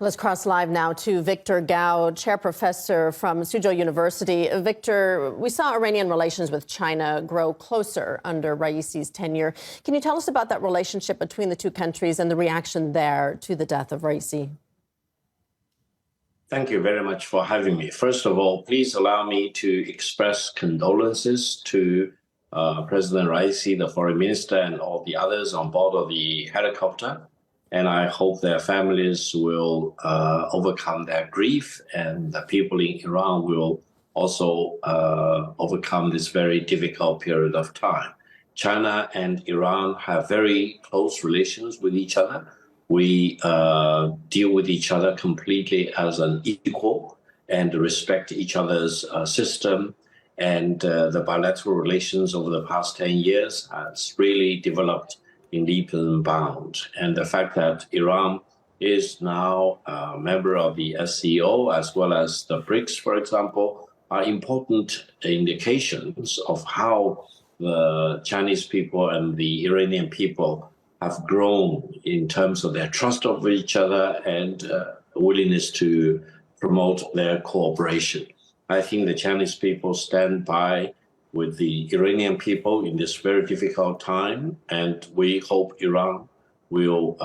Let's cross live now to Victor Gao, chair professor from Suzhou University. Victor, we saw Iranian relations with China grow closer under Raisi's tenure. Can you tell us about that relationship between the two countries and the reaction there to the death of Raisi? Thank you very much for having me. First of all, please allow me to express condolences to President Raisi, the foreign minister, and all the others on board of the helicopter. And I hope their families will overcome their grief, and the people in Iran will also overcome this very difficult period of time. China and Iran have very close relations with each other. We deal with each other completely as an equal and respect each other's system. And the bilateral relations over the past 10 years has really developed in leaps and bounds. And the fact that Iran is now a member of the SCO as well as the BRICS, for example, are important indications of how the Chinese people and the Iranian people have grown in terms of their trust of each other and willingness to promote their cooperation. I think the Chinese people stand by with the Iranian people in this very difficult time, and we hope Iran will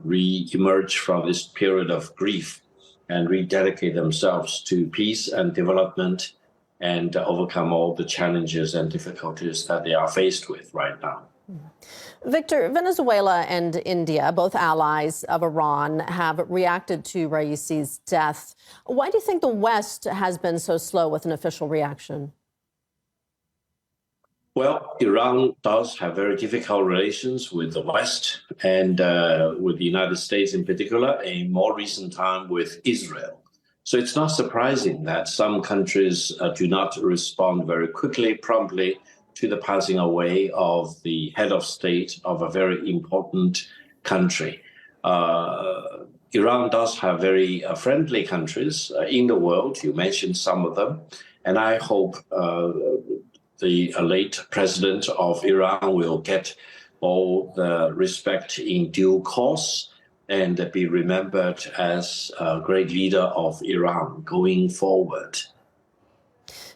re-emerge from this period of grief and rededicate themselves to peace and development and overcome all the challenges and difficulties that they are faced with right now. Victor, Venezuela and India, both allies of Iran, have reacted to Raisi's death. Why do you think the West has been so slow with an official reaction? Well, Iran does have very difficult relations with the West and with the United States in particular, in more recent time with Israel. So it's not surprising that some countries do not respond very quickly, promptly, to the passing away of the head of state of a very important country. Iran does have very friendly countries in the world. You mentioned some of them. And I hope the late president of Iran will get all the respect in due course and be remembered as a great leader of Iran going forward.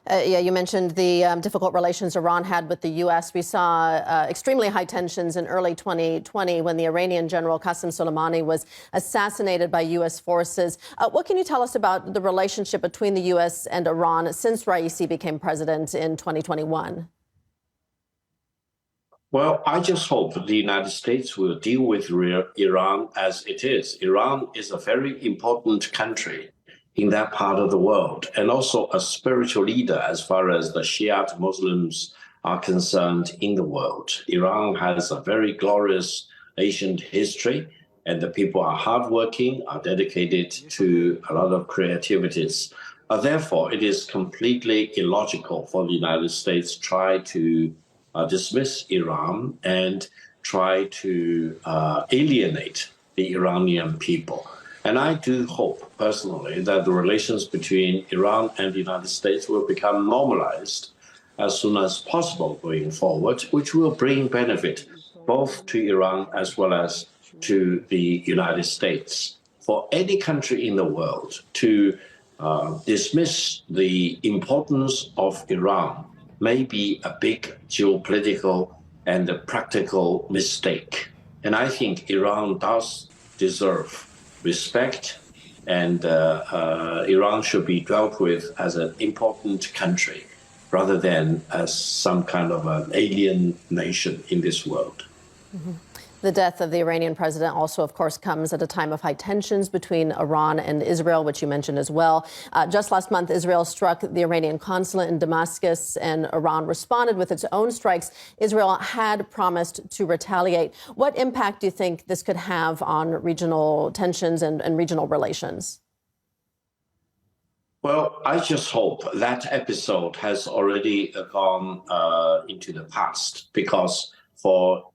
Yeah, you mentioned the difficult relations Iran had with the U.S. We saw extremely high tensions in early 2020 when the Iranian general Qasem Soleimani was assassinated by U.S. forces. What can you tell us about the relationship between the U.S. and Iran since Raisi became president in 2021? Well, I just hope the United States will deal with Iran as it is. Iran is a very important country in that part of the world, and also a spiritual leader as far as the Shiite Muslims are concerned in the world. Iran has a very glorious ancient history, and the people are hardworking, are dedicated to a lot of creativities. Therefore, it is completely illogical for the United States to try to dismiss Iran and try to alienate the Iranian people. And I do hope, personally, that the relations between Iran and the United States will become normalized as soon as possible going forward, which will bring benefit both to Iran as well as to the United States. For any country in the world to dismiss the importance of Iran may be a big geopolitical and a practical mistake. And I think Iran does deserve respect, and Iran should be dealt with as an important country rather than as some kind of an alien nation in this world. Mm-hmm. The death of the Iranian president also, of course, comes at a time of high tensions between Iran and Israel, which you mentioned as well. Just last month, Israel struck the Iranian consulate in Damascus, and Iran responded with its own strikes. Israel had promised to retaliate. What impact do you think this could have on regional tensions and regional relations? Well, I just hope that episode has already gone into the past, because for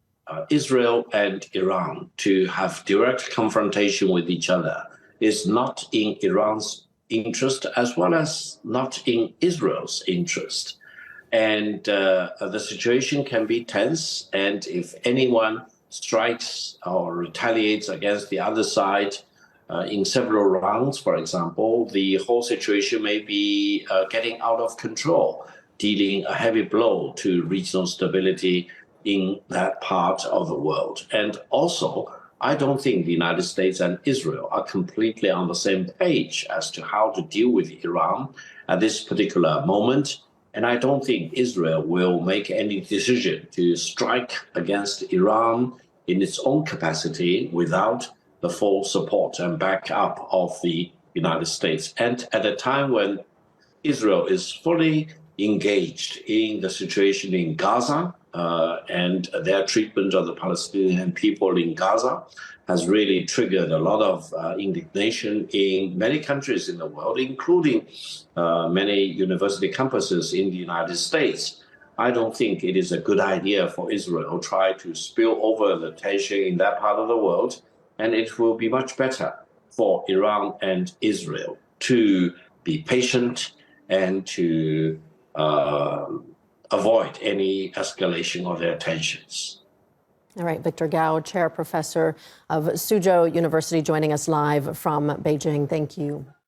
Israel and Iran to have direct confrontation with each other is not in Iran's interest, as well as not in Israel's interest. And the situation can be tense, and if anyone strikes or retaliates against the other side, in several rounds, for example, the whole situation may be getting out of control, dealing a heavy blow to regional stability in that part of the world. And also, I don't think the United States and Israel are completely on the same page as to how to deal with Iran at this particular moment. And I don't think Israel will make any decision to strike against Iran in its own capacity without the full support and backup of the United States. And at a time when Israel is fully engaged in the situation in Gaza, and their treatment of the Palestinian people in Gaza has really triggered a lot of indignation in many countries in the world, including many university campuses in the United States. I don't think it is a good idea for Israel to try to spill over the tension in that part of the world, and it will be much better for Iran and Israel to be patient and to avoid any escalation of their tensions. All right, Victor Gao, Chair Professor of Suzhou University, joining us live from Beijing. Thank you.